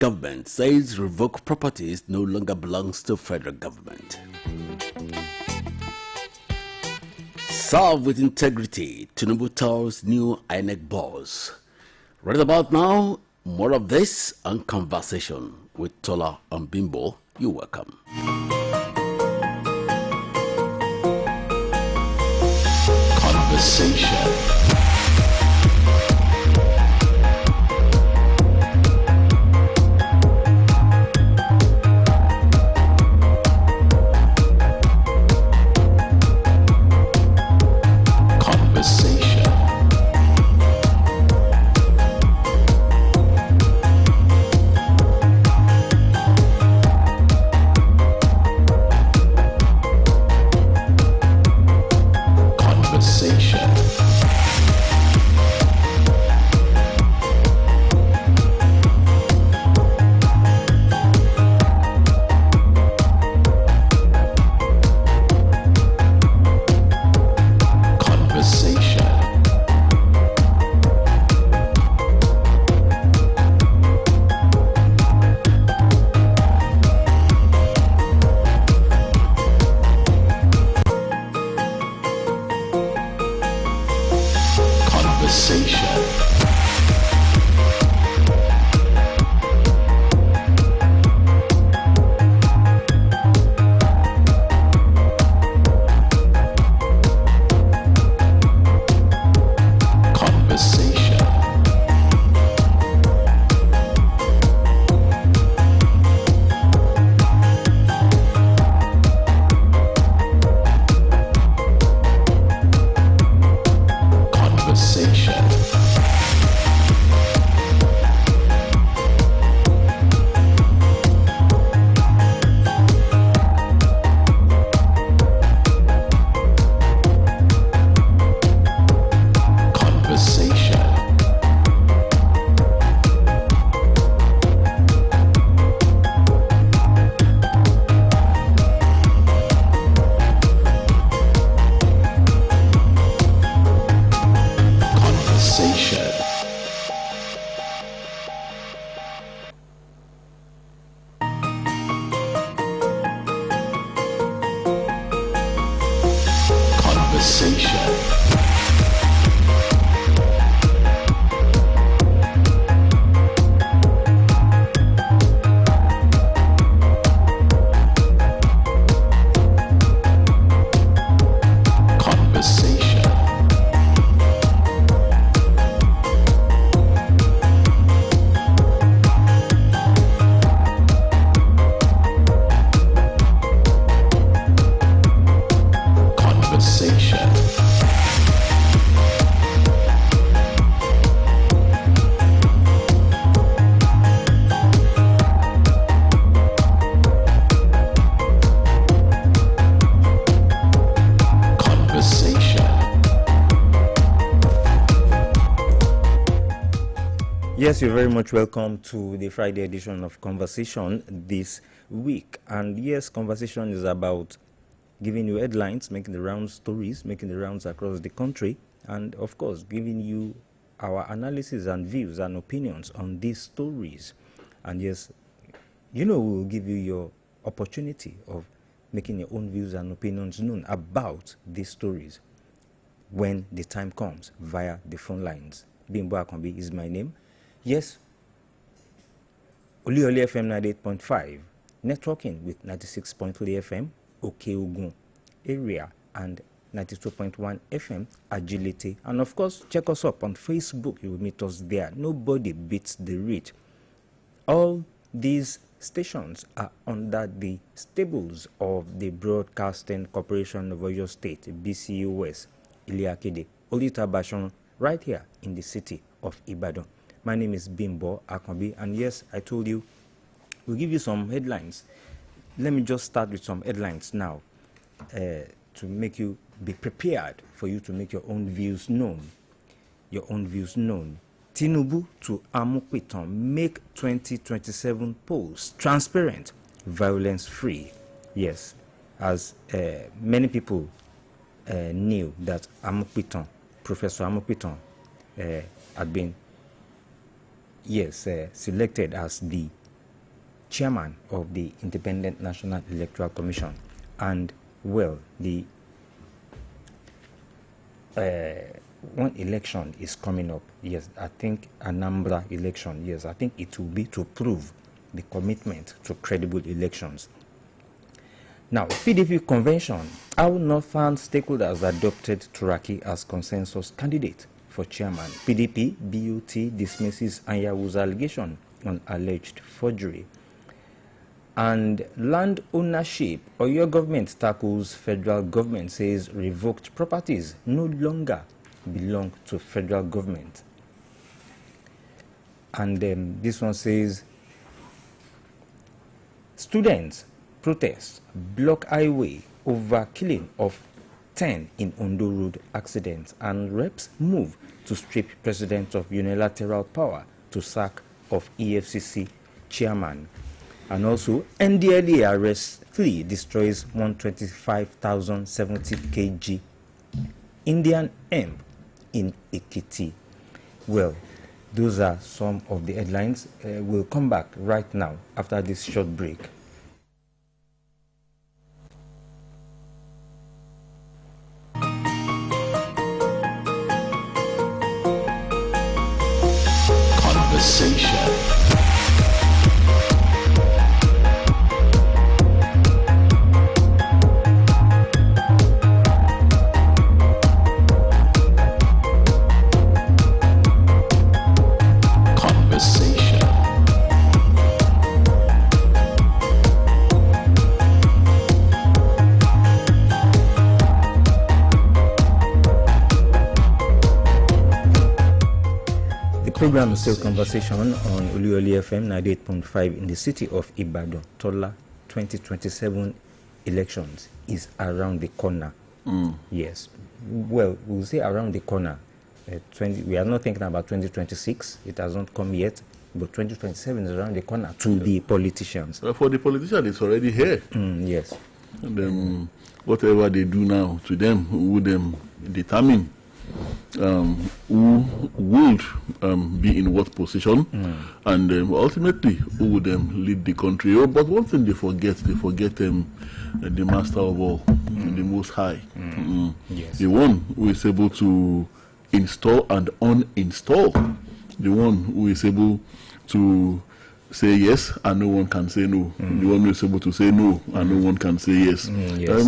Government says revoked properties no longer belongs to federal government. Serve with integrity, Tinubu tells new INEC boss. Right about now, more of this and conversation with Tola and Bimbo. You're welcome. Conversation. Yes, you're very much welcome to the Friday edition of Conversation this week. And yes, Conversation is about giving you headlines, making the rounds, stories, making the rounds across the country, and of course, giving you our analysis and views and opinions on these stories. And yes, you know, we'll give you your opportunity of making your own views and opinions known about these stories when the time comes via the phone lines. Bimbo Akombi is my name. Yes, Oluyole FM 98.5, networking with 96.3 FM, Okeogun area, and 92.1 FM, Agility. And of course, check us up on Facebook. You will meet us there. Nobody beats the reach. All these stations are under the stables of the Broadcasting Corporation of Oyo State, BCOS, Iliakide, Olitabashon, right here in the city of Ibadan. My name is Bimbo Akombi, and yes, I told you, we'll give you some headlines. Let me just start with some headlines now to make you be prepared for you to make your own views known. Your own views known. Tinubu to Amukwiton, make 2027 polls transparent, violence-free. Yes, as many people knew that Amukwiton, Professor Amukwiton, had been selected as the chairman of the Independent National Electoral Commission. And, well, the one election is coming up. Yes, I think Anambra election. Yes, I think it will be to prove the commitment to credible elections. Now, PDP convention, how northern stakeholders adopted Turaki as consensus candidate for chairman. PDP, BUT dismisses Anyawu's allegation on alleged forgery. And land ownership, Oyo government tackles federal government, says revoked properties no longer belong to federal government. And this one says students protest block highway over killing of 10 in Ondo Road accident, and reps move to strip president of unilateral power to sack of EFCC chairman. And also NDLA arrests 3 destroys 125,070 kg Indian hemp in Ekiti. Well, those are some of the headlines. We'll come back right now after this short break. Conversation. Program is still Conversation on Oluyole FM 98.5 in the city of Ibadan. Tola 2027 elections is around the corner. Yes. Well, we'll say around the corner. We are not thinking about 2026. It has not come yet. But 2027 is around the corner to the politicians. For the politicians, it's already here. Yes. And whatever they do now, to them, who them determine who would be in what position, and ultimately who would lead the country. But one thing they forget the master of all, the Most High. Yes. The one who is able to install and uninstall, the one who is able to say yes and no one can say no, the one who is able to say no and no one can say yes. Yes.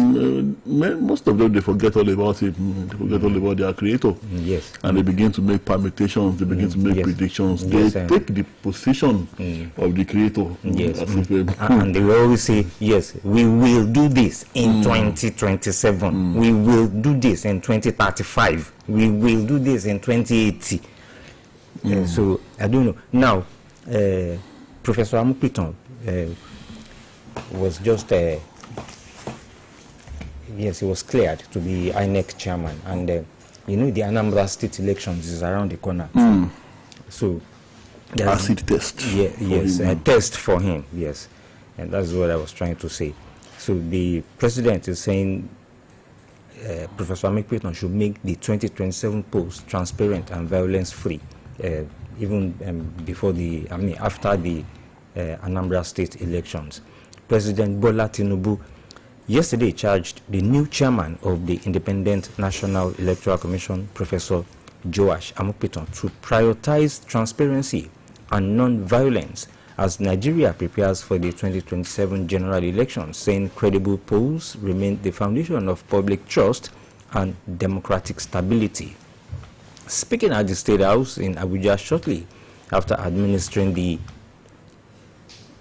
Most of them, they forget all about it. They forget all about their creator. Yes. And they begin to make permutations, they begin to make predictions. They take the position of the creator. Yes. And they will always say, yes, we will do this in 2027. We will do this in 2035. We will do this in 2080. So, I don't know. Now, Professor Amupiton was just, yes, he was cleared to be INEC chairman. And, you know, the Anambra state elections is around the corner. So, acid test. Yeah, yes, a test for him, yes. And that's what I was trying to say. So, the president is saying Professor Amupiton should make the 2027 polls transparent and violence-free. Even before after the Anambra state elections. President Bola Tinubu yesterday charged the new chairman of the Independent National Electoral Commission, Professor Joash Amupiton, to prioritize transparency and non-violence as Nigeria prepares for the 2027 general elections, saying credible polls remain the foundation of public trust and democratic stability. Speaking at the State House in Abuja shortly after administering the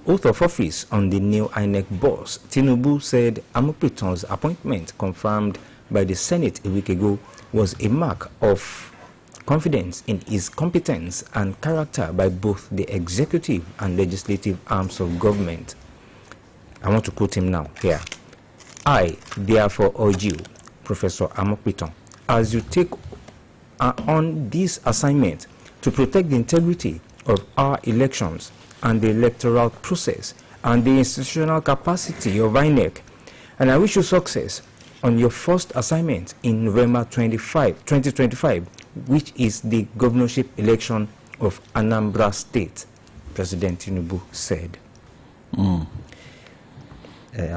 oath of office on the new INEC boss, Tinubu said Amupiton's appointment, confirmed by the Senate a week ago, was a mark of confidence in his competence and character by both the executive and legislative arms of government. I want to quote him now here. I therefore urge you, Professor Amupiton, as you take on this assignment to protect the integrity of our elections and the electoral process and the institutional capacity of INEC. And I wish you success on your first assignment in November 2025, which is the governorship election of Anambra State, President Tinubu said. I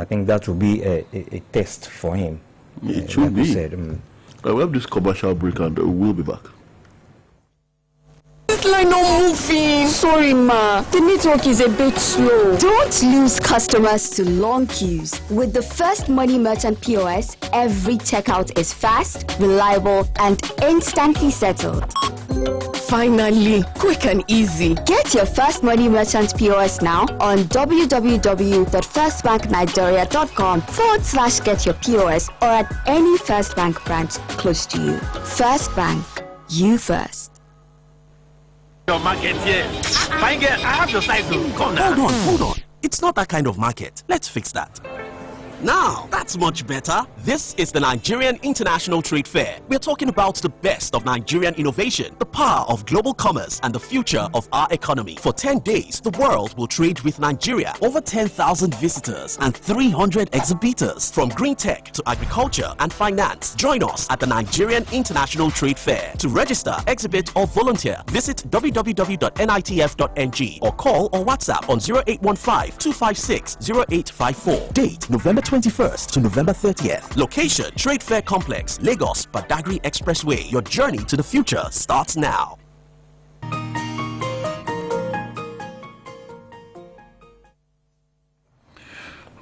think that will be a test for him. It should be. Said, we have this commercial break and we'll be back. This line not moving. Sorry, ma. The network is a bit slow. Don't lose customers to long queues. With the First Money Merchant POS, every checkout is fast, reliable, and instantly settled. Finally, quick and easy. Get your First Money Merchant POS now on www.firstbanknigeria.com/get your POS or at any First Bank branch close to you. First Bank, you first. Your market here. Fine girl, I have your size. Come now. Hold on. It's not that kind of market. Let's fix that. Now, that's much better. This is the Nigerian International Trade Fair. We're talking about the best of Nigerian innovation, the power of global commerce, and the future of our economy. For 10 days, the world will trade with Nigeria. Over 10,000 visitors and 300 exhibitors from green tech to agriculture and finance. Join us at the Nigerian International Trade Fair. To register, exhibit, or volunteer, visit www.nitf.ng or call or WhatsApp on 0815-256-0854. Date, November 21st to November 30th. Location, Trade Fair Complex, Lagos, Badagry Expressway. Your journey to the future starts now.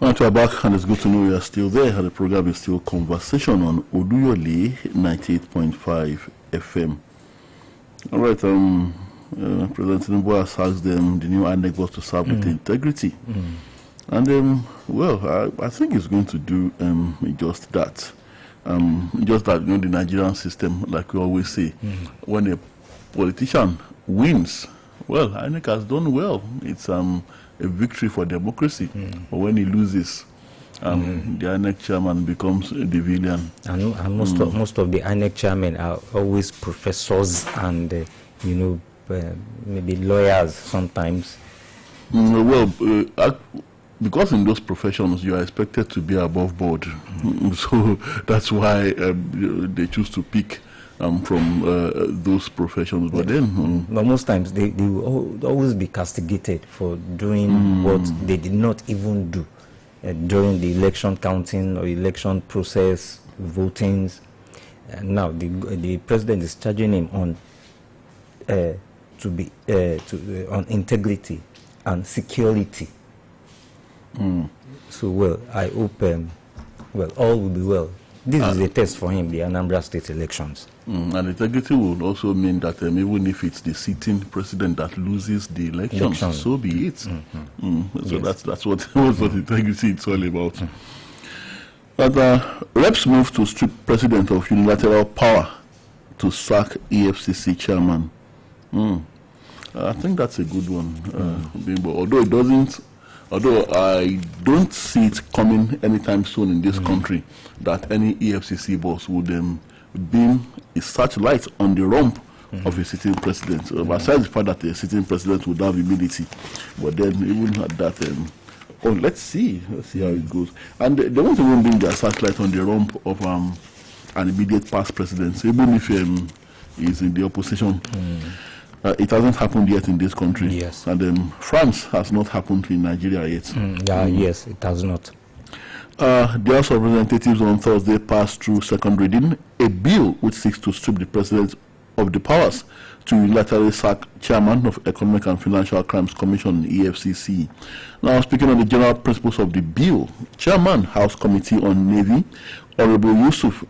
Right, we're back, and it's good to know you are still there. The program is still Conversation on Oluyole 98.5 FM. All right, President Tinubu has asked them, the new INEC was to serve with integrity. And, well, I think it's going to do just that. Just that, the Nigerian system, like we always say, when a politician wins, well, INEC has done well. It's a victory for democracy. But when he loses, the INEC chairman becomes the villain. And most of the INEC chairmen are always professors and, maybe lawyers sometimes. Because in those professions you are expected to be above board, so that's why they choose to pick from those professions. But then, but most times they will always be castigated for doing what they did not even do during the election counting or election process, votings. Now the president is charging him on on integrity and security. So, well, I hope, all will be well. This is a test for him, the Anambra State elections. And integrity will also mean that even if it's the sitting president that loses the election, so be it. So yes. That's what integrity is all about. But reps move to strip president of unilateral power to sack EFCC chairman. I think that's a good one, Bimbo. Although I don't see it coming anytime soon in this country that any EFCC boss would beam a searchlight on the rump of a sitting president. Besides the fact that a sitting president would have immunity, but then even at that, let's see how it goes. And they won't even bring their searchlight on the rump of an immediate past president, even if he's in the opposition. It hasn't happened yet in this country. Yes. And France has not happened in Nigeria yet. Yes, it has not. The House of Representatives on Thursday passed through second reading a bill which seeks to strip the president of the powers to unilaterally sack chairman of Economic and Financial Crimes Commission, EFCC. Now, speaking on the general principles of the bill, Chairman, House Committee on Navy, Honorable Yusuf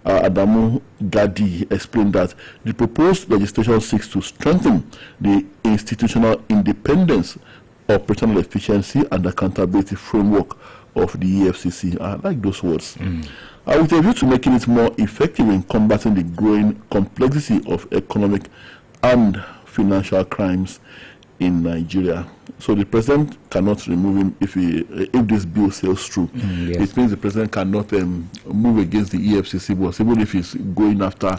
Adamu Gadi explained that the proposed legislation seeks to strengthen the institutional independence, operational efficiency, and accountability framework of the EFCC. I like those words. With a view to making it more effective in combating the growing complexity of economic and financial crimes in Nigeria. So the president cannot remove him if this bill sails through. Yes. It means the president cannot move against the EFCC boss, even if he's going after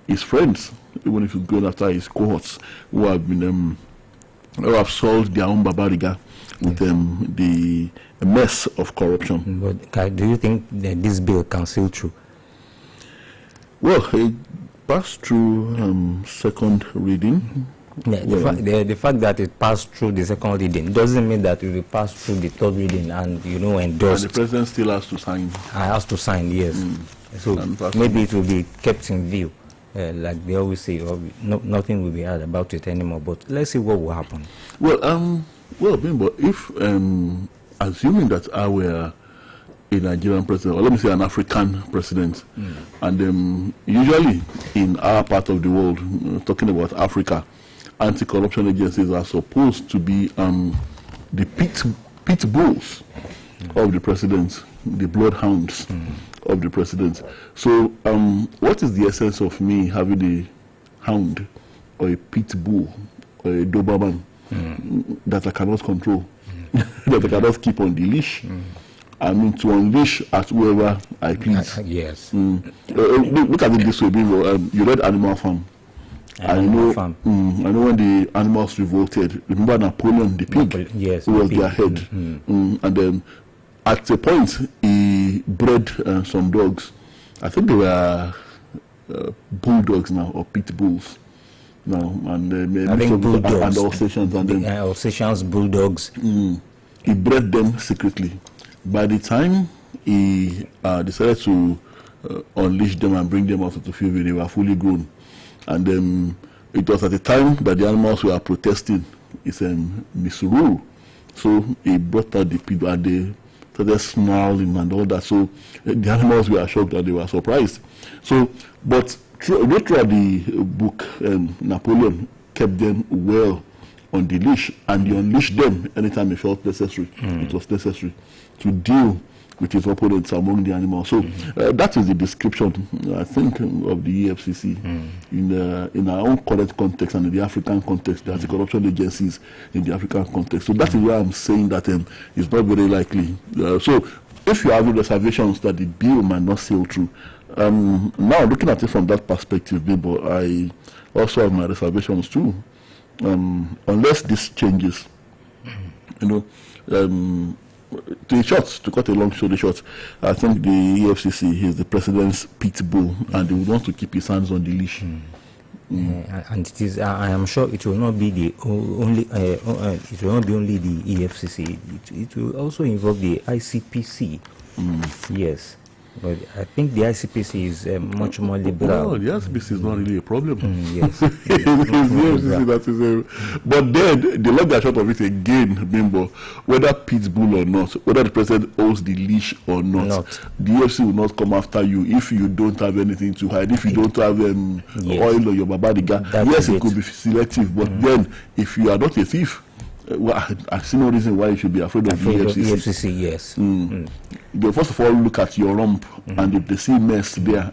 his friends, even if he's going after his cohorts who have been who have solved their own barbariga with the mess of corruption. But do you think that this bill can sail through? Well, it passed through second reading. The fact that it passed through the second reading doesn't mean that it will pass through the third reading and endorsed. And the president still has to sign. Has to sign, yes. So maybe it will be kept in view, like they always say, or nothing will be heard about it anymore. But let's see what will happen. Well, Bimbo, if assuming that I were a Nigerian president, or let me say an African president, and usually in our part of the world, talking about Africa, anti-corruption agencies are supposed to be the pit bulls of the president, the bloodhounds of the president. So, what is the essence of me having a hound or a pit bull or a Doberman that I cannot control, that I cannot keep on the leash? I mean, to unleash at whoever I please. Yes. Look at it this way, Bingo. You read Animal Farm. I know when the animals revolted. Remember Napoleon, the pig, yes, who was their head. And then at a point, he bred some dogs. I think they were bulldogs now, or pit bulls now. And I think bulldogs. And Alsatians. And then Alsatians, bulldogs. He bred them secretly. By the time he decided to unleash them and bring them out of the field, they were fully grown. And it was at the time that the animals were protesting. It's misrule. So he brought out the people and they started snarling and all that. So the animals were shocked and they were surprised. So, but throughout the book, Napoleon kept them well on the leash, and he unleashed them anytime he felt necessary. It was necessary to deal with his opponents among the animals. So that is the description, I think, of the EFCC in our own current context and in the African context, the anti-corruption agencies in the African context. So that is why I'm saying that it's not very likely. So if you have reservations that the bill might not sail through, now looking at it from that perspective, but I also have my reservations too. Unless this changes, to cut a long story short, I think the EFCC is the president's pit bull, and he would want to keep his hands on the leash. And it is. I am sure it will not be the only. It will not be only the EFCC. It will also involve the ICPC. Yes. But I think the ICPC is much more liberal. Oh, the ICPC is not really a problem. Yes. But then, the long and short of it again, Bimbo, whether pitbull or not, whether the president owns the leash or not, the EFCC will not come after you if you don't have anything to hide, if you don't have oil or your babadiga. Yes, it could be selective, but then, if you are not a thief, I see no reason why you should be afraid of the EFCC. Yes. They first of all look at your rump, and if they see mess there,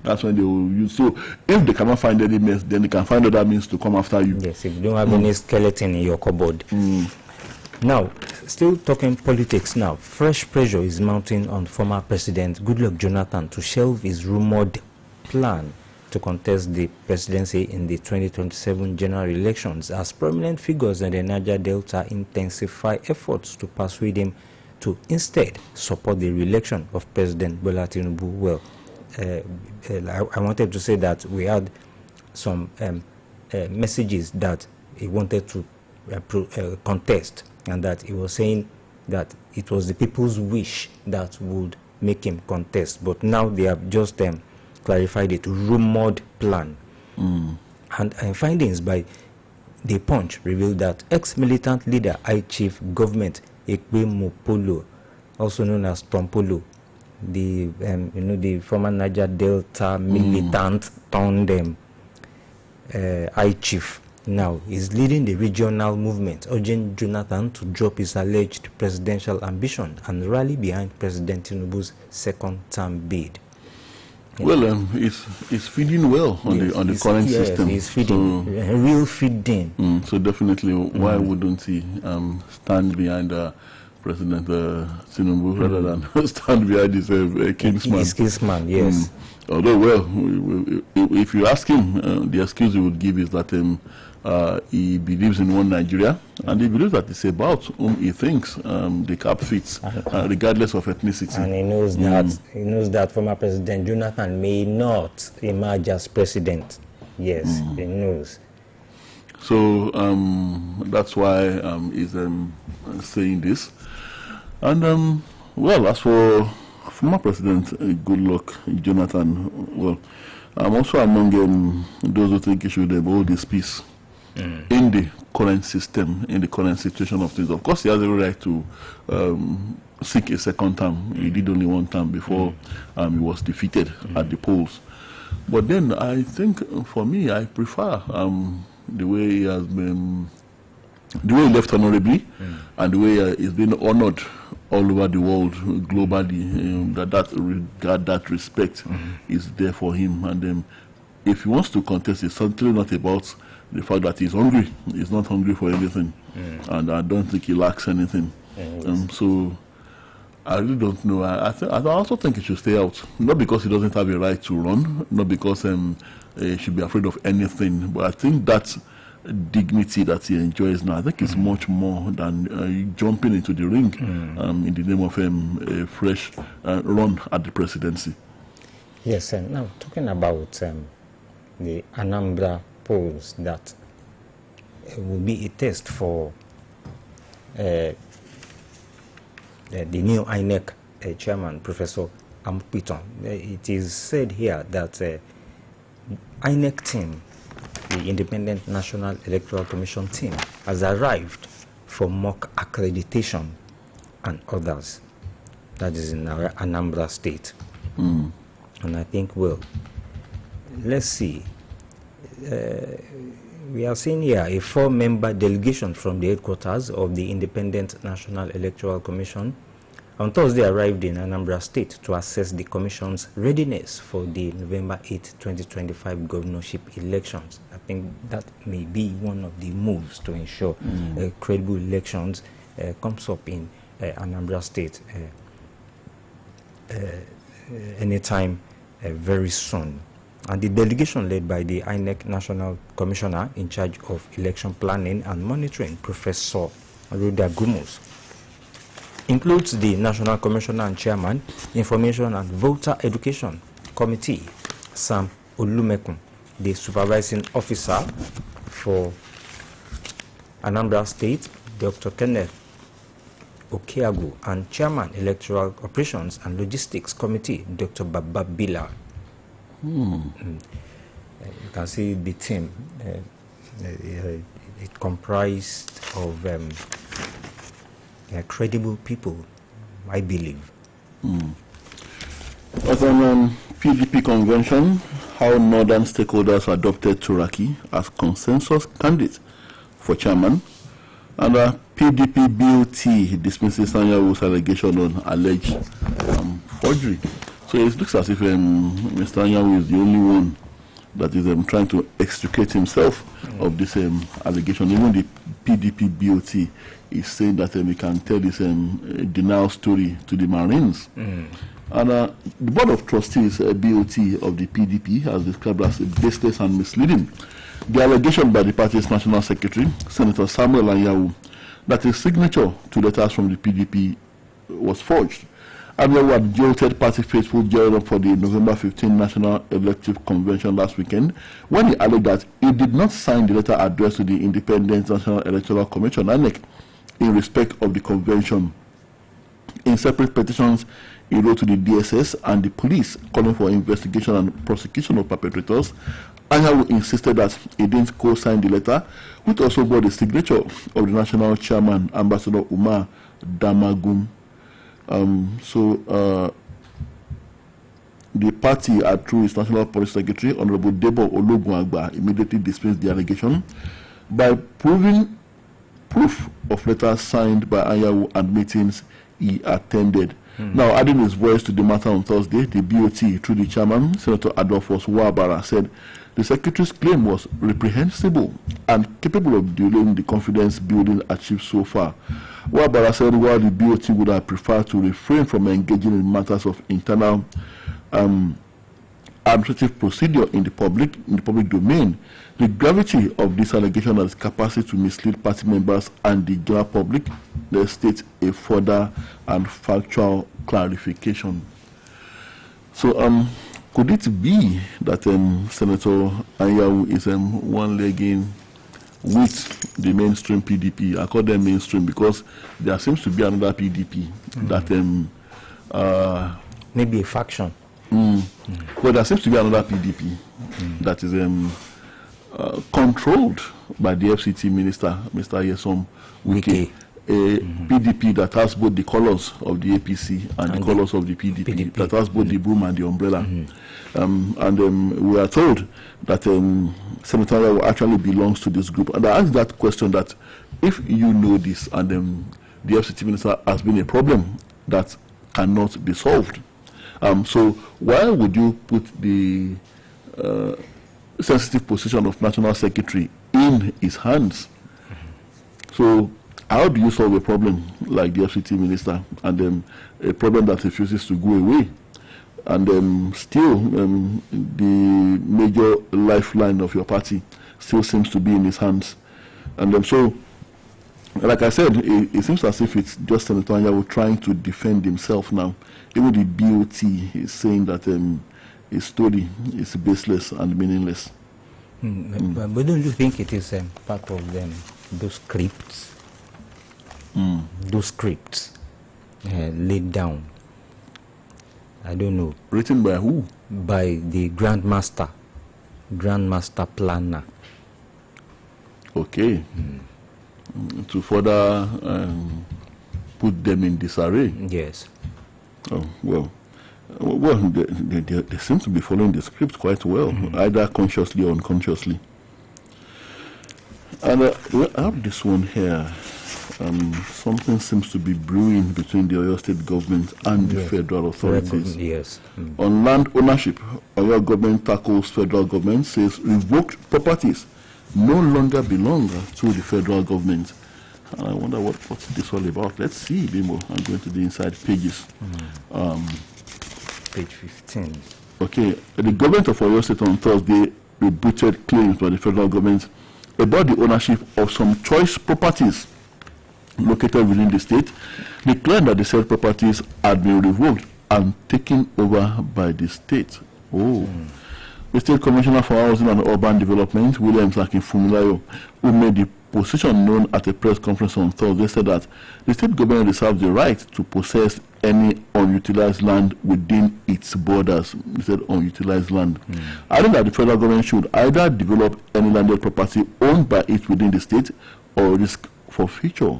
that's when they will use. So if they cannot find any mess, then they can find other means to come after you. Yes, if you don't have any skeleton in your cupboard. Now, still talking politics now, fresh pressure is mounting on former President Goodluck Jonathan to shelve his rumored plan to contest the presidency in the 2027 general elections, as prominent figures in the Niger Delta intensify efforts to persuade him to instead support the re-election of President Bola Tinubu. Well, I wanted to say that we had some messages that he wanted to contest, and that he was saying that it was the people's wish that would make him contest. But now they have just clarified it, rumored plan. And findings by The Punch revealed that ex-militant leader, High Chief Government Ekpe Mopolo, also known as Tompolo, the former Niger Delta militant turned High Chief, now is leading the regional movement, urging Jonathan to drop his alleged presidential ambition and rally behind President Tinubu's second-term bid. Well, it's feeding well on the current system. It's feeding, real feeding. So definitely, why wouldn't he stand behind President Tinubu rather than stand behind his kinsman? His kinsman, yes. Although, well, if you ask him, the excuse he would give is that he believes in one Nigeria, and he believes that it's about whom he thinks the cap fits, regardless of ethnicity. And he knows that former President Jonathan may not emerge as president. Yes, he knows. So that's why he's saying this. And well, as for former President Goodluck Jonathan, well, I'm also among those who think he should hold his peace in the current system, in the current situation of things. Of course, he has the right to seek a second term. He did only one term before he was defeated at the polls. But then I think, for me, I prefer the way he has been, the way he left honorably, and the way he's been honored all over the world, globally. That respect is there for him. And if he wants to contest, it's certainly not about the fact that he's hungry. He's not hungry for anything, and I don't think he lacks anything. So I really don't know. I also think he should stay out, not because he doesn't have a right to run, not because he should be afraid of anything, but I think that dignity that he enjoys now, I think it's much more than jumping into the ring in the name of a fresh run at the presidency. Yes, and now talking about the Anambra polls, that will be a test for the new INEC chairman, Professor Ampiton. It is said here that INEC team, the Independent National Electoral Commission team, has arrived for mock accreditation and others. That is in our Anambra State. And I think, well, let's see. We are seeing here a 4-member delegation from the headquarters of the Independent National Electoral Commission on Thursday arrived in Anambra State to assess the Commission's readiness for the November 8, 2025 governorship elections. I think that may be one of the moves to ensure credible elections comes up in Anambra State anytime very soon. And the delegation led by the INEC National Commissioner in charge of election planning and monitoring, Professor Ruda Gumus, includes the National Commissioner and Chairman, Information and Voter Education Committee, Sam Olumekun, the Supervising Officer for Anambra State, Dr. Kenneth Okeagu, and Chairman, Electoral Operations and Logistics Committee, Dr. Baba Bila. You can see the team. It comprised of credible people, I believe. As an PDP convention, how northern stakeholders adopted Turaki as consensus candidate for chairman, and PDP BOT dismisses Sanyawo's allegation on alleged forgery. So it looks as if Mr. Anyanwu is the only one that is trying to extricate himself of this allegation. Even the PDP BOT is saying that we can tell this denial story to the Marines. And the Board of Trustees, BOT of the PDP, has described as baseless and misleading the allegation by the party's National Secretary, Senator Samuel Anyanwu, that his signature to letters from the PDP was forged. Anyanwu had jolted party faithful gearing up for the November 15 National Elective Convention last weekend when he alleged that he did not sign the letter addressed to the Independent National Electoral Commission, INEC, in respect of the convention. In separate petitions, he wrote to the DSS and the police calling for investigation and prosecution of perpetrators. Anyanwu insisted that he didn't co-sign the letter, which also bore the signature of the national chairman, Ambassador Umar Damagum. The party, through its National Police Secretary, Honorable Debo Ologunagba, immediately dismissed the allegation by proving proof of letters signed by Anyanwu and meetings he attended. Now, adding his voice to the matter on Thursday, the BOT, through the chairman, Senator Adolphus Wabara, said the secretary's claim was reprehensible and capable of delaying the confidence building achieved so far. Wabara said while the BOT would have preferred to refrain from engaging in matters of internal administrative procedure in the public domain, the gravity of this allegation and its capacity to mislead party members and the general public, they state a further and factual clarification. So, could it be that Senator Anyanwu is one-legging with the mainstream PDP. I call them mainstream because there seems to be another PDP that maybe a faction. Well, there seems to be another PDP that is controlled by the FCT minister, Mr. Yesom Wike. A PDP that has both the colors of the APC and the colors of the PDP, that has both the broom and the umbrella. We are told that Senator actually belongs to this group. And I asked that question that if you know this and the FCT minister has been a problem that cannot be solved, so why would you put the sensitive position of National Secretary in his hands? So how do you solve a problem like the FCT minister and a problem that refuses to go away? And still the major lifeline of your party still seems to be in his hands. And so, like I said, it seems as if it's just Senator Anyanwu trying to defend himself now. Even the BOT is saying that his story is baseless and meaningless. But don't you think it is part of those scripts? Those scripts laid down. I don't know. Written by who? By the Grandmaster Planner. Okay. To further put them in disarray. Yes. Oh, well, they seem to be following the script quite well, either consciously or unconsciously. And I have this one here. Something seems to be brewing between the Oyo State government and the federal authorities. Yes. On land ownership, Oyo government tackles federal government, says revoked properties no longer belong to the federal government. And I wonder what's this all about. Let's see, Bimbo. I'm going to the inside pages. Page 15. Okay, the government of Oyo State on Thursday rebutted claims by the federal government about the ownership of some choice properties located within the state, declared that the said properties had been revoked and taken over by the state. The State Commissioner for Housing and Urban Development, William Akinfunmilayo, who made the position known at a press conference on Thursday, said that the state government reserves the right to possess any unutilized land within its borders. He said unutilized land. Adding that the federal government should either develop any landed property owned by it within the state or risk forfeiture.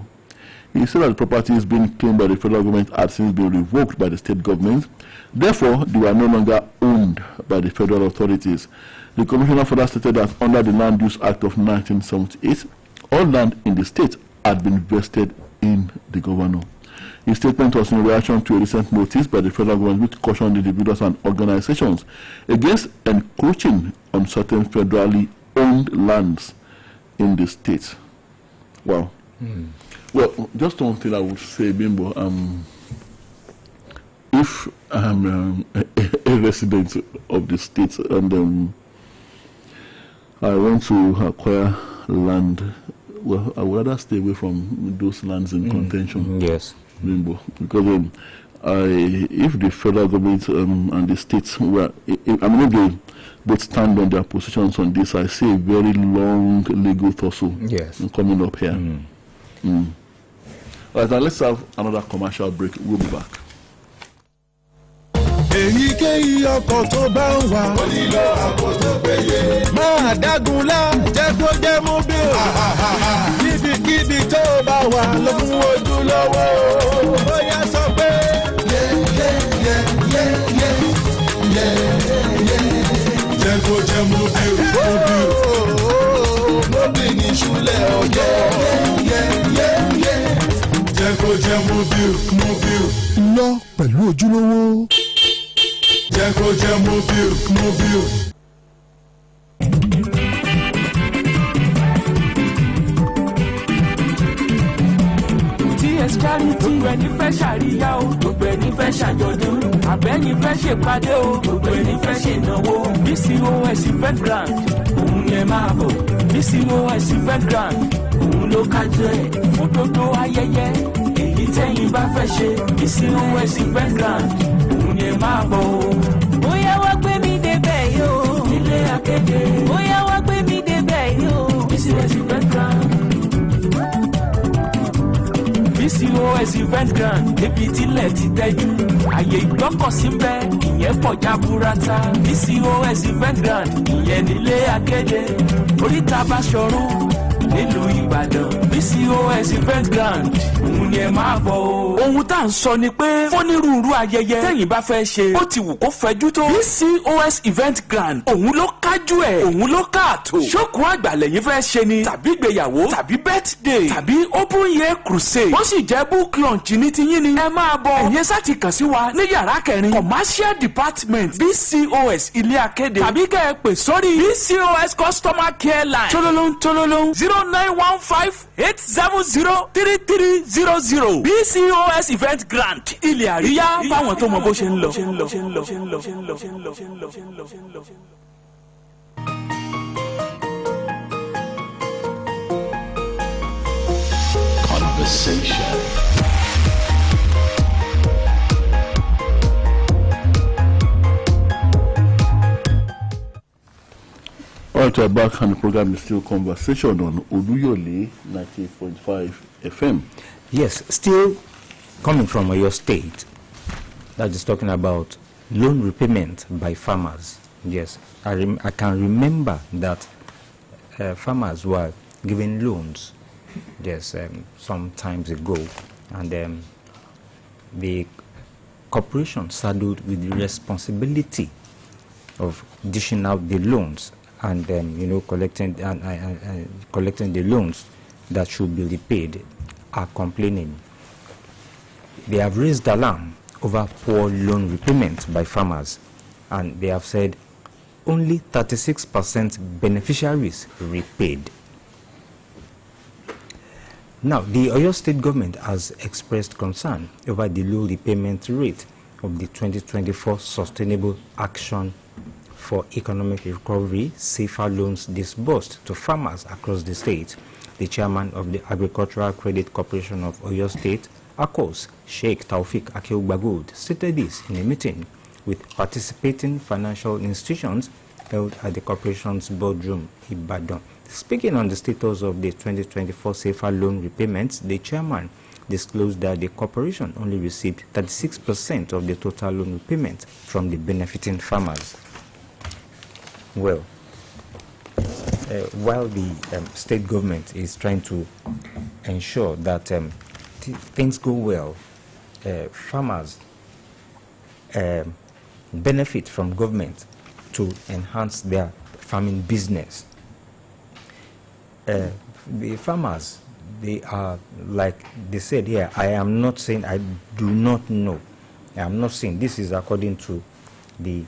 He said that the properties being claimed by the federal government had since been revoked by the state government. Therefore, they were no longer owned by the federal authorities. The commissioner further stated that under the Land Use Act of 1978, all land in the state had been vested in the governor. His statement was in reaction to a recent notice by the federal government which cautioned individuals and organizations against encroaching on certain federally owned lands in the state. Wow. Well, just one thing I would say, Bimbo, if I'm a resident of the state and I want to acquire land, well, I would rather stay away from those lands in contention. Yes. Bimbo, because if the federal government and the states were, if they both stand on their positions on this, I see a very long legal tussle coming up here. All right, now let's have another commercial break. We'll be back. Èyíkéyìí ọkọ̀ tó bá ń wà. Ó nílò àpò tó péye. Máa dágunlá jẹ́ kó jẹ́ mú bí o. Níbikíbi tó bá wà ló fún ojú lọ́wọ́. Bóyá sọ pé. Jẹ́ kó jẹ́ mú bí o. Mo bí ní ṣúlẹ̀ ọ̀jẹ̀. Jẹ́ kó jẹ́ mú bí o. Lọ pẹ̀lú ojúlówó. Jẹ́ kó jẹ́ mobile. TS Charity gbogbo ẹni fẹ́ ṣàríyá o gbogbo ẹni fẹ́ ṣàjọ̀dún àbẹ́ni fẹ́ ṣèpàdé o gbogbo ẹni fẹ́ ṣènáwó BCOS event grand òun yẹn máa bọ̀ BCOS event grand òun ló kájọ ẹ̀ fún gbogbo ayẹyẹ èyí tẹ́yìn bá fẹ́ ṣe BCOS event grand òun yẹn máa bọ̀ o. Bóyá wá gbé mi débẹ̀ yóò. Ilé akéde. Bóyá wá gbé mi débẹ̀ yóò. BCOS event grand. BCOS event grand débi tílẹ̀ ti tẹ́jú àyè ìgbọ́kọ̀sí ń bẹ ìyẹn pọ̀ jaburata BCOS event grand ìyẹn nílé akéde oríta Báṣọ̀run nílùú Ìbàdàn BCOS event grand òun ni ẹ máa bọ̀ o. ohun tá à ń sọ ni pé fónírúurú ayẹyẹ tẹ́yìn bá fẹ́ ṣe ó ti wù kó fẹjú tó BCOS event grand òun ló kájú ẹ̀ òun ló káàtó ṣókùn àgbà lẹ́yìn fẹ́ ṣe ni tàbí ìgbéyàwó tàbí birthday tàbí open year crusade ó sì jẹ́ book launch ní tiyín ni ẹ máa bọ̀ ẹ̀yẹ sá ti kàn sí wa ní yàrá kẹrin commercial department BCOS ilé akéde tàbí kẹ́ ẹ pè sórí BCOS customer care line tololong 0915-870-3300 BCOS event grant ilé àríyá fáwọn tó mọ bó ṣe ń lọ. Conversation. All right, we're back, and the program is still Conversation on Oluyole 98.5 FM. Yes, still coming from your state, that is talking about loan repayment by farmers. Yes, I can remember that farmers were given loans, yes, some times ago, and the corporation saddled with the responsibility of dishing out the loans and collecting the loans that should be repaid, are complaining. They have raised alarm over poor loan repayment by farmers, and they have said only 36% beneficiaries repaid. Now, the Oyo State government has expressed concern over the low repayment rate of the 2024 Sustainable Action for Economic Recovery safer loans disbursed to farmers across the state. The chairman of the Agricultural Credit Corporation of Oyo State, ACOS, Sheikh Taufik Akeugbagood, stated this in a meeting with participating financial institutions held at the corporation's boardroom in Ibadan. Speaking on the status of the 2024 safer loan repayments, the chairman disclosed that the corporation only received 36% of the total loan repayment from the benefiting farmers. Well, while the state government is trying to ensure that things go well, farmers benefit from government to enhance their farming business. The farmers, they are, like they said here, I am not saying, I do not know. I am not saying, this is according to the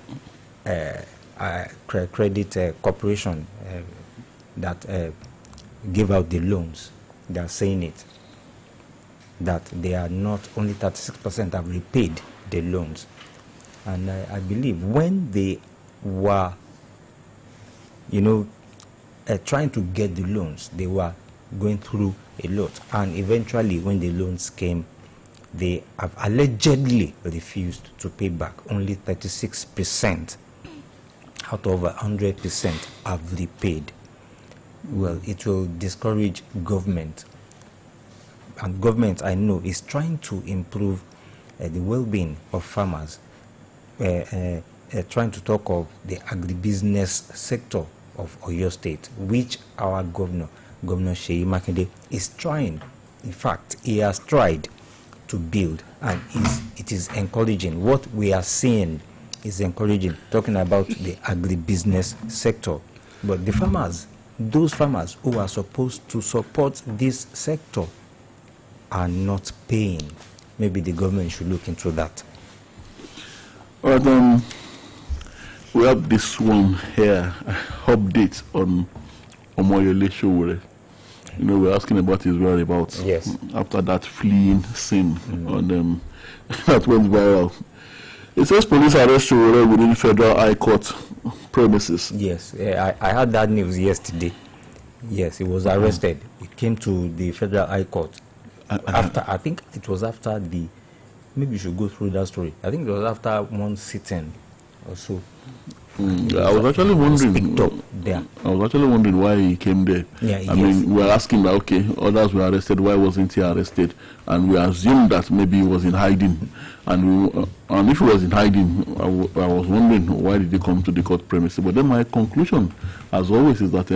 credit corporation that gave out the loans. They are saying it, that they are not, only 36% have repaid the loans. And I believe when they were, trying to get the loans, they were going through a lot. And eventually, when the loans came, they have allegedly refused to pay back. Only 36% out of 100% have repaid. Well, it will discourage government. And government, I know, is trying to improve the well-being of farmers. Trying to talk of the agribusiness sector of Oyo State, which our Governor Seyi Makinde, is trying. In fact, he has tried to build, and it is encouraging. What we are seeing is encouraging, talking about the agribusiness sector. But the farmers, those farmers who are supposed to support this sector, are not paying. Maybe the government should look into that. Well, we have this one here, update on Oluyole Sowore. We're asking about his whereabouts. Yes. After that fleeing scene on that went viral. It says police arrest Sowore within Federal High Court premises. Yes, I heard that news yesterday. Yes, he was arrested. He came to the Federal High Court. I think it was after maybe you should go through that story. I think it was after one sitting also. I was actually wondering. I was actually wondering why he came there. Yeah, I mean, we were asking that, okay, others were arrested. Why wasn't he arrested? And we assumed that maybe he was in hiding. And if he was in hiding, I was wondering why did he come to the court premises. But then my conclusion, as always, is that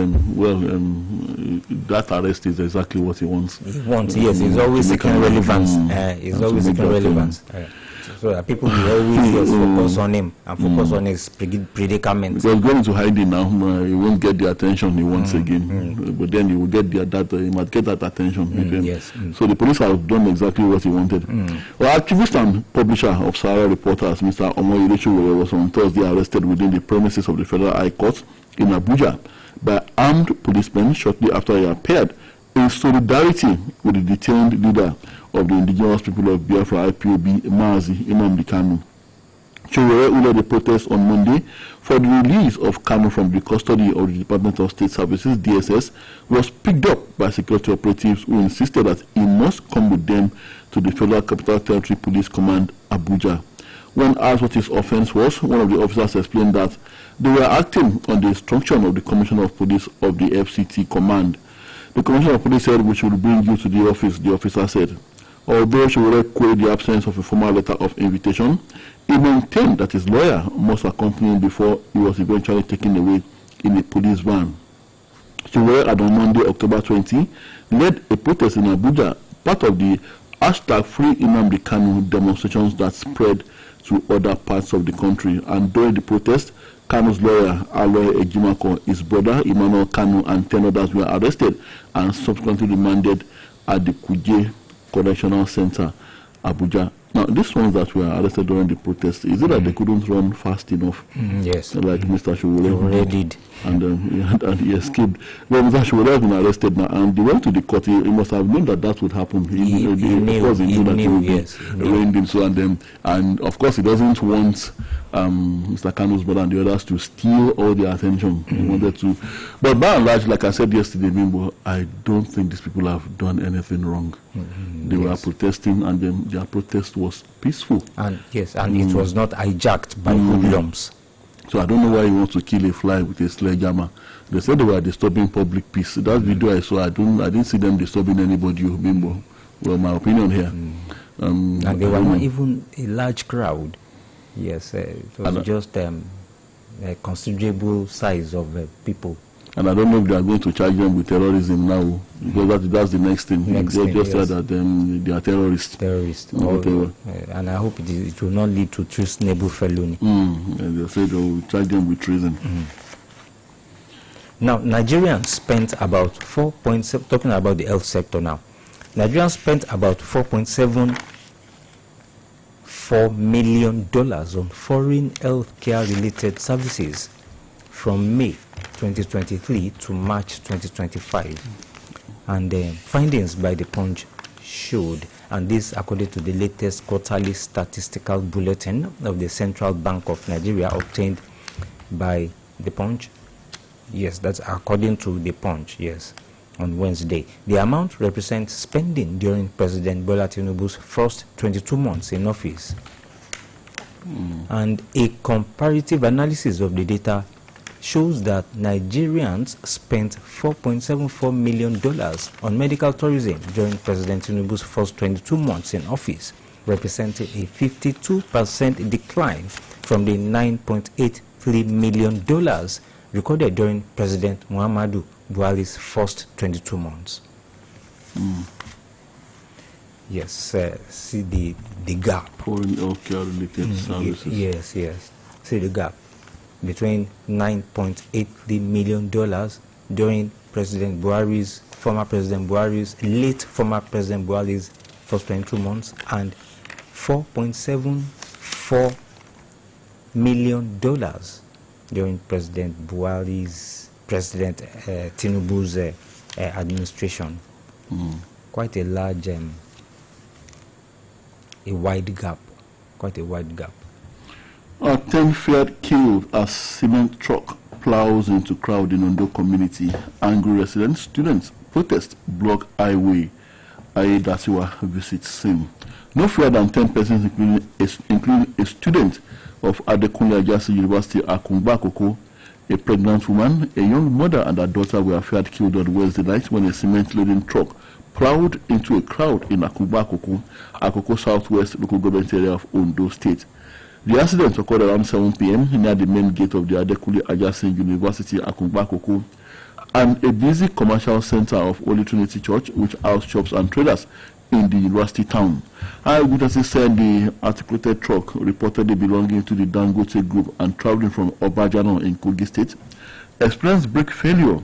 that arrest is exactly what he wants. He wants, yes. He's always seeking relevance. He's always seeking relevance. So that people will always focus on him and focus on his predicament. Because going into hiding now, he won't get the attention he wants again. But then he will get he might get that attention again. Yes. So the police have done exactly what he wanted. Well, activist and publisher of Sahara Reporters, Mr. Oluyole, was on Thursday arrested within the premises of the Federal High Court in Abuja by armed policemen shortly after he appeared in solidarity with the detained leader of the indigenous people of Biafra, IPOB, Mazi Nnamdi Kanu. Chiwere led the protest on Monday for the release of Kanu from the custody of the Department of State Services, DSS, was picked up by security operatives who insisted that he must come with them to the Federal Capital Territory Police Command, Abuja. When asked what his offense was, one of the officers explained that they were acting on the instruction of the Commissioner of Police of the FCT Command. The Commissioner of Police said, "We should bring you to the office," the officer said. Although Chiwere queried the absence of a formal letter of invitation, he maintained that his lawyer must accompany him before he was eventually taken away in a police van. Chiwere had on Monday, October 20, led a protest in Abuja, part of the #Free Nnamdi Kanu demonstrations that spread to other parts of the country. And during the protest, Kanu's lawyer, Aloy Ejimako, his brother, Emmanuel Kanu, and 10 others were arrested and subsequently remanded at the Kuje Correctional Center, Abuja. Now, these ones that were arrested during the protest, is it that they couldn't run fast enough? Yes. Like Mr. Chiwere did. And he escaped. Well, Mr. Chiwere has been arrested now, and they went to the court. He must have known that would happen. He knew, yes. So, and of course, he doesn't want Mr. Kanu's brother and the others to steal all the attention. He wanted to. But by and large, like I said yesterday, Bimbo, I don't think these people have done anything wrong. They were protesting, and their protest was peaceful. And it was not hijacked by hoodlums. So I don't know why he wants to kill a fly with a sledgehammer. They said they were disturbing public peace. That video I saw, I didn't see them disturbing anybody, Bimbo. Well, my opinion here. And they were not even a large crowd. Yes, it was just a considerable size of people. And I don't know if they are going to charge them with terrorism now, because that's the next thing. They just said that they are terrorists. And I hope it will not lead to treasonable felony. And they said they will charge them with treason. Now, Nigerians spent about 4.7, talking about the health sector now, Nigerians spent about $4.74 million on foreign healthcare related services from May 2023 to March 2025. And findings by the Punch showed, and this according to the latest quarterly statistical bulletin of the Central Bank of Nigeria obtained by the Punch. Yes, that's according to the Punch, yes, on Wednesday. The amount represents spending during President Bola Tinubu's first 22 months in office. And a comparative analysis of the data shows that Nigerians spent $4.74 million on medical tourism during President Tinubu's first 22 months in office, representing a 52% decline from the $9.83 million recorded during President Muhammadu Buhari's first 22 months. Yes, see the gap. Foreign healthcare related services. Yes. See the gap between $9.83 million during former President Buhari's first 22 months and $4.74 million during President Tinubu's administration. Quite a large, a wide gap. 10 fared killed as cement truck plows into crowd in Ondo community. Angry residents, students protest block highway. Aye Dasiwa visits scene. No fewer than 10 persons, including a student of Adekunle Ajasi University, Akungba Akoko, a pregnant woman, a young mother and her daughter were feared killed on Wednesday night when a cement-loading truck plowed into a crowd in Akungba Akoko Southwest local government area of Ondo State. The accident occurred around 7 p.m. near the main gate of the Adekunle Ajasi University, Akungba Akoko, and a busy commercial center of Holy Trinity Church, which housed shops and traders in the university town. Eyewitnesses said the articulated truck, reportedly belonging to the Dangote Group and traveling from Obajano in Kogi State, experienced brake failure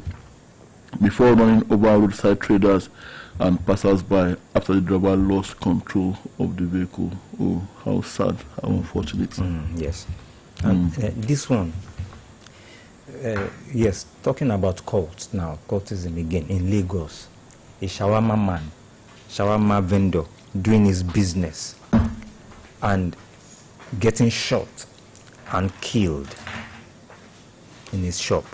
before running over roadside traders and passers-by after the driver lost control of the vehicle. Oh, how sad, how unfortunate. Yes. And this one, yes, talking about cults now, cultism again, in Lagos, a shawarma vendor doing his business and getting shot and killed in his shop.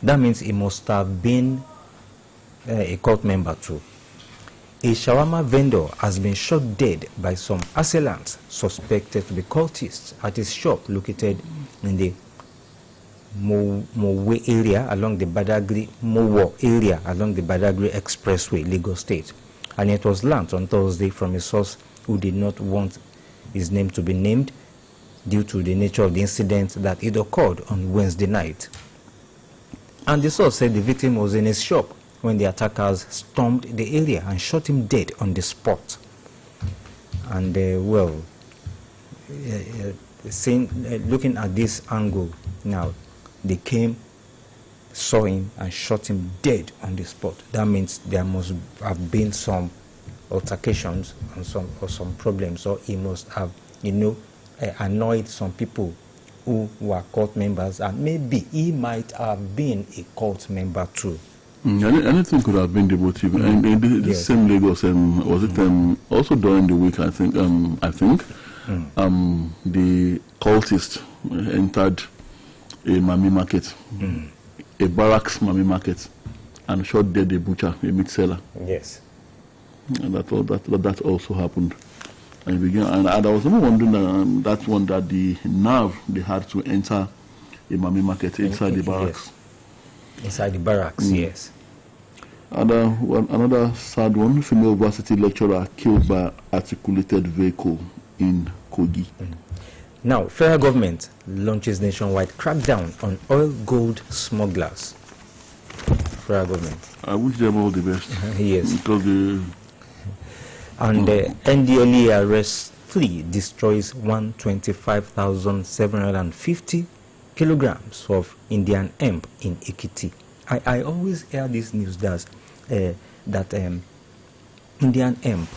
That means he must have been a cult member too. A shawarma vendor has been shot dead by some assailants suspected to be cultists at his shop located in the Mowe area along the Badagry Expressway, Lagos State. And it was learnt on Thursday from a source who did not want his name to be named due to the nature of the incident that it occurred on Wednesday night. And the source said the victim was in his shop when the attackers stormed the area and shot him dead on the spot. And looking at this angle now, they came, saw him and shot him dead on the spot. That means there must have been some altercations and some problems, or he must have, annoyed some people who were cult members, and maybe he might have been a cult member too. Anything could have been the motive. And in this same Lagos, was it also during the week? I think the cultist entered a Mami market, a barracks Mami market, and shot dead a butcher, a meat seller. Yes, and that also happened. And I was even wondering that one that the nerve they had to enter a Mami market inside the barracks. Yes. Inside the barracks, yes. And another sad one: female varsity lecturer killed by articulated vehicle in Kogi. Now, federal government launches nationwide crackdown on oil gold smugglers. Federal government. I wish them all the best. Yes. Because and the NDLEA arrest fleet destroys 125,750 kilograms of Indian hemp in Ekiti. I always hear this news that Indian hemp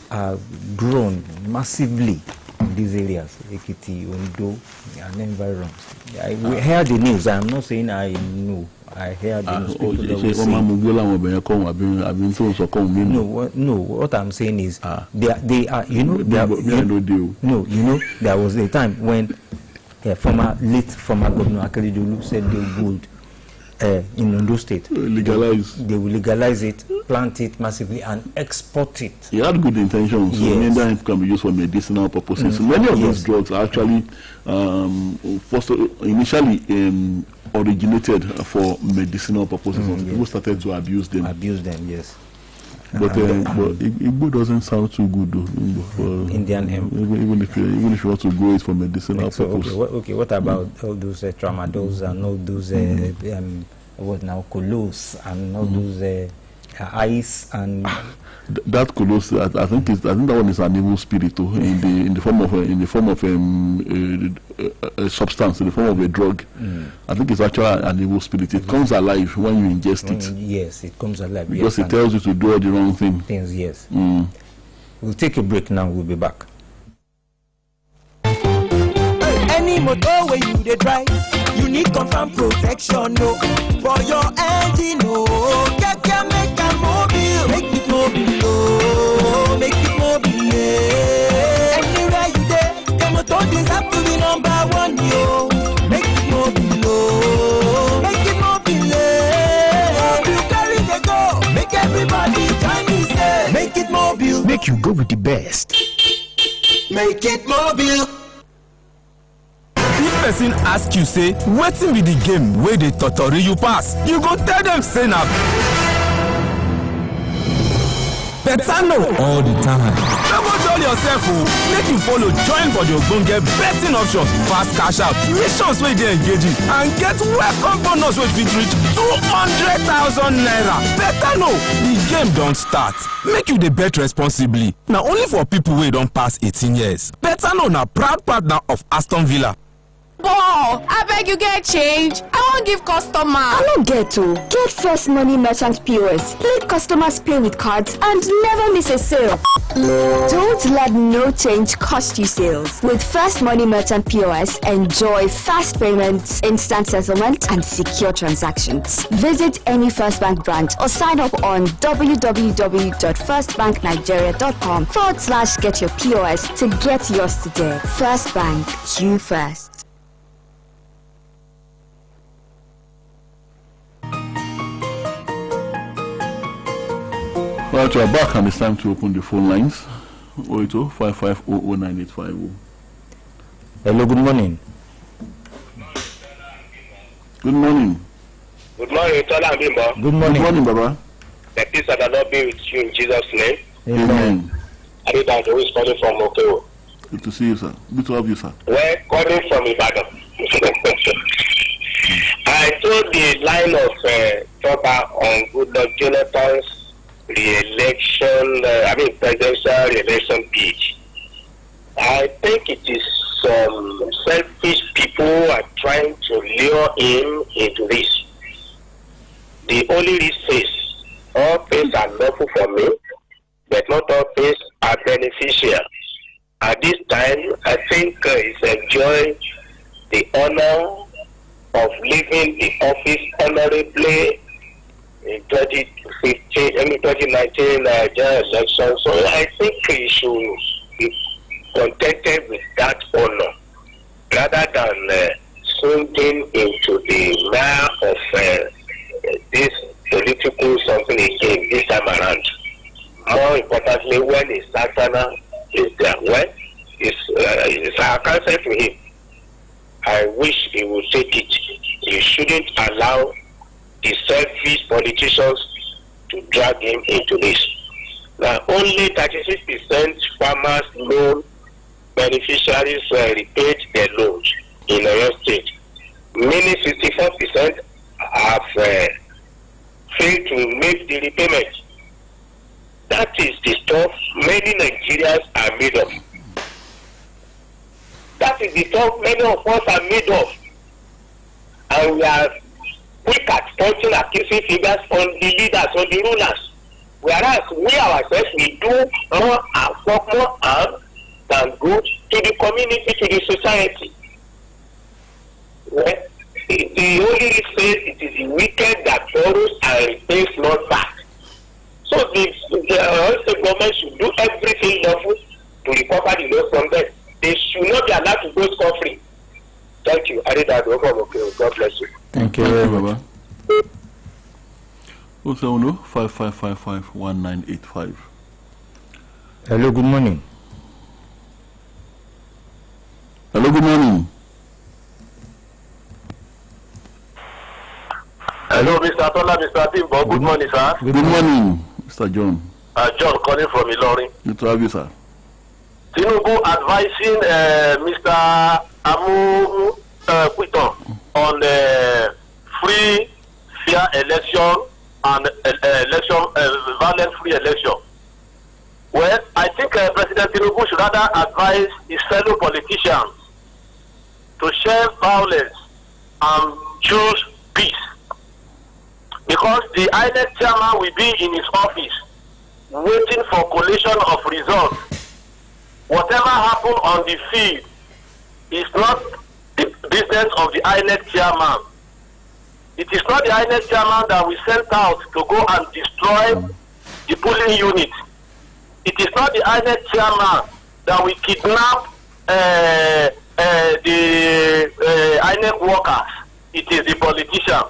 are grown massively in these areas, Ekiti, Ondo, and environs. We hear the news. I am not saying I know. I hear the news. No, what I'm saying is they are. There was a time when late former Governor Akeredolu said they would in Ondo State legalize. They will legalize it, plant it massively, and export it. He had good intentions. So yes. It can be used for medicinal purposes. Many of those drugs are actually initially originated for medicinal purposes. People started to abuse them. Yes. But Igbo doesn't sound too good though. Indian hemp. Even if you want to grow it for medicinal purposes. Okay. What about all those tramadols and all those colos and all those ice and that colos? I think that one is an evil spirit too, in the form of a substance, in the form of a drug. I think it's actually an evil spirit. It comes alive when you ingest it. Yes, it comes alive because it tells you to do all the wrong things. Yes. We'll take a break now. We'll be back. Any motor where you dey drive, you need confirm protection, no, for your engine, no. Make a mobile, make it mobile, oh, make it mobile, yeah. Anywhere you dey, the motor deserve to be number one, yo. Make it mobile, oh, make it mobile, yeah. You carry the go, make everybody join me, say, make it mobile. make you go with the best. Make it mobile. If person ask you say wetin be the game where they totori you pass, you go tell them say na Betano all the time. No go dull yourself make you follow join for the ogbonge betting options, fast cash out, missions wey dey engaging and get welcome bonus wey fit reach 200,000 naira. Betano, the game don't start. Make you dey bet responsibly. Now only for people wey don pass 18 years. Betano na proud partner of Aston Villa. Ball, I beg you get change. I won't give customer. I don't get to. Get First Money Merchant POS. Let customers pay with cards and never miss a sale. Don't let no change cost you sales. With First Money Merchant POS, enjoy fast payments, instant settlement, and secure transactions. Visit any First Bank branch or sign up on www.firstbanknigeria.com/get your POS to get yours today. First Bank, you first. Right, we are back and it's time to open the phone lines. 080-5500-9850. Hello, good morning. Good morning. Good morning, Tola and Bimbo. Good morning. Good morning, Baba. The peace of the Lord be with you in Jesus' name. Amen. I think I'm always calling from Okeo. Good to see you, sir. Good to have you, sir. Well, calling from Ibadan. I told the line of Toba on Goodluck Jonathan's re-election, presidential re-election pitch. I think it is some selfish people who are trying to lure him into this. The only risk is all things are lawful for me, but not all things are beneficial. At this time, I think it's enjoying the honor of leaving the office honorably in 2019 general election. So I think he should be contented with that honor rather than swinging into the mire of this political something again this time around. More importantly, when his partner is there, when it's our counsel to him, I wish he would take it. You shouldn't allow the selfish politicians to drag him into this. Now, only 36% farmers loan beneficiaries repaid their loans in Oyo State. Many 64% have failed to make the repayment. That is the stuff many Nigerians are made of. That is the stuff many of us are made of. And we are quick at pointing accusing fingers on the leaders, on the rulers. Whereas we ourselves, we do more harm than good to the community, to the society. Well, the only says it is the wicked that borrows and repays not back. So the government should do everything lawful to recover the loan from them. They should not be allowed to go scot-free. Thank you. I read that over. Okay. God bless you. Thank you very much. 070-5555-1985. Hello, good morning. Hello, good morning. Hello, Mr. Tola, Mr. Bimbo. Good morning, sir. Good morning, Mr. John. John calling from Ilorin. Good to have you, sir. Tinubu advising Mr. Amu Quiton on free, fair election and violent free election. Well, I think President Tinubu should rather advise his fellow politicians to share violence and choose peace. Because the INEC chairman will be in his office waiting for collation of results. Whatever happened on the field is not the business of the INEC chairman. It is not the INEC chairman that we sent out to go and destroy the polling unit. It is not the INEC chairman that we kidnap the INEC workers. It is the politician.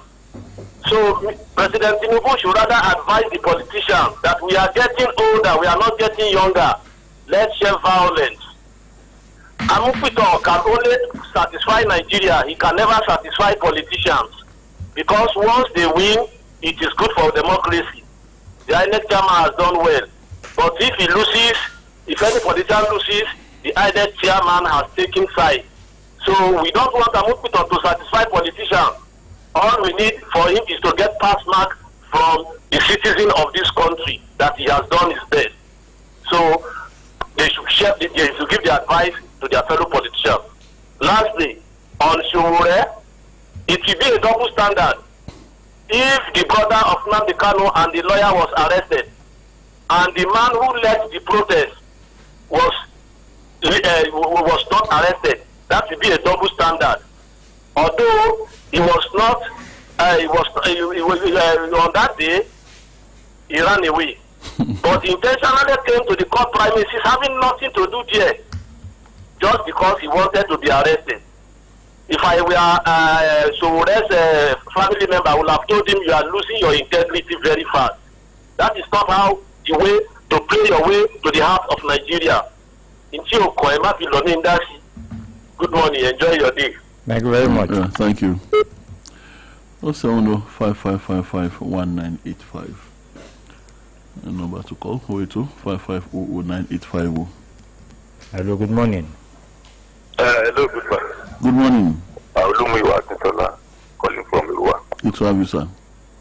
So President Tinubu should rather advise the politicians that we are getting older, we are not getting younger. Let's share violence. Amupito can only satisfy Nigeria. He can never satisfy politicians. Because once they win, it is good for democracy. The INEC chairman has done well. But if he loses, if any politician loses, the INEC chairman has taken side. So we don't want Amupito to satisfy politicians. All we need for him is to get pass mark from the citizen of this country that he has done his best. So they should give the advice to their fellow politicians. Lastly, on Shomure, it will be a double standard. If the brother of Nnamdi Kanu and the lawyer was arrested, and the man who led the protest was not arrested, that will be a double standard. Although he was not, on that day, he ran away. But he intentionally came to the court premises having nothing to do there, just because he wanted to be arrested. If I were Sowore's family member, I would have told him you are losing your integrity very fast. That is not how the way to play your way to the heart of Nigeria. Good morning, enjoy your day. Thank you very much. Thank you. 070-5555-1985. The number to call 082-5500-9850. Hello, good morning. Hello, good morning. Good morning. Oluyole, calling from Iruwa. Good to have you, sir.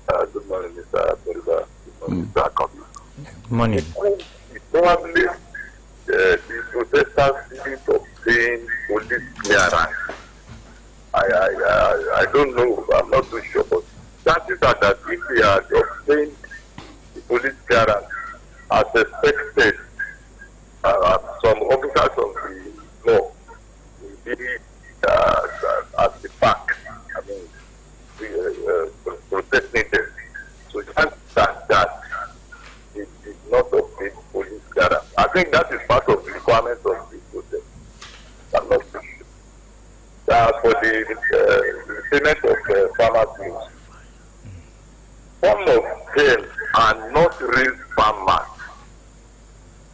Good morning, Mr. Perida. Good morning, Mr. Akabi. Good morning. Probably the protesters need to obtain police clearance. I don't know. I'm not too sure, but chances are that if they are obtained the police clearance as expected, some officers of the law will be at the back. I mean, protecting them. So chances are that it is not obtained police clearance. I think that is part of the requirements of the protest. I'm not too sure. For the payment of farmers' bills, some of them are not real farmers.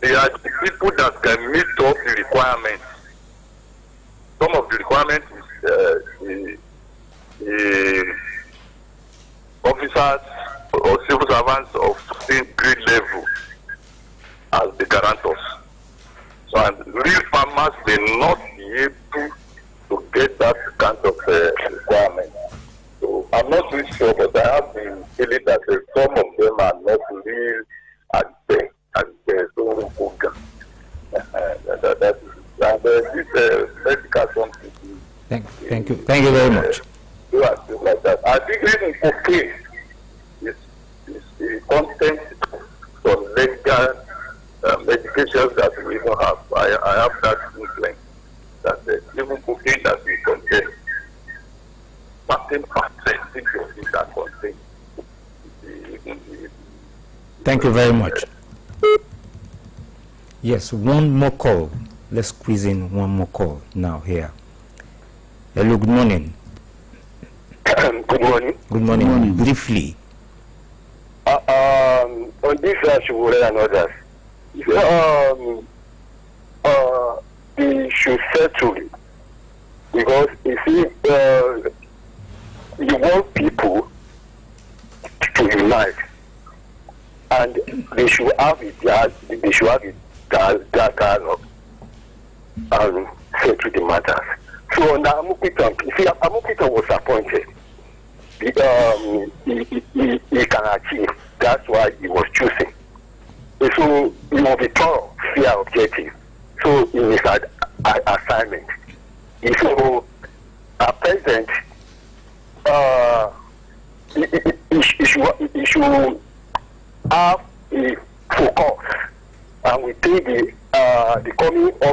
They are the people that can meet up the requirements. Some of the requirements is the officers or civil servants of certain grade level as the guarantors. So, and real farmers may not be able to get that kind of requirement. So I'm not really sure, but I have been feeling that some of them are not real as they so focused. That is, and this medical something. Thank you very much. Do and things like that. I think even cocaine is the content of legal medications that we even have. I have that influence. That even cocaine that we contain, certain percentage of it that contain. Thank you very much. Yes, one more call. Let's squeeze in one more call now here. Hello, good morning. Good morning. Good morning. Briefly. On this Shomure and others, they should settle it. Because you see, you want people to unite, and they should have it. They should have it that dialogue and settle the matters. So now Amupito, see, Amupito was appointed. He can achieve. That's why he was chosen. So he will be thorough, fair, objective. So in his assignment, so at present, he should have a focus, and we think the coming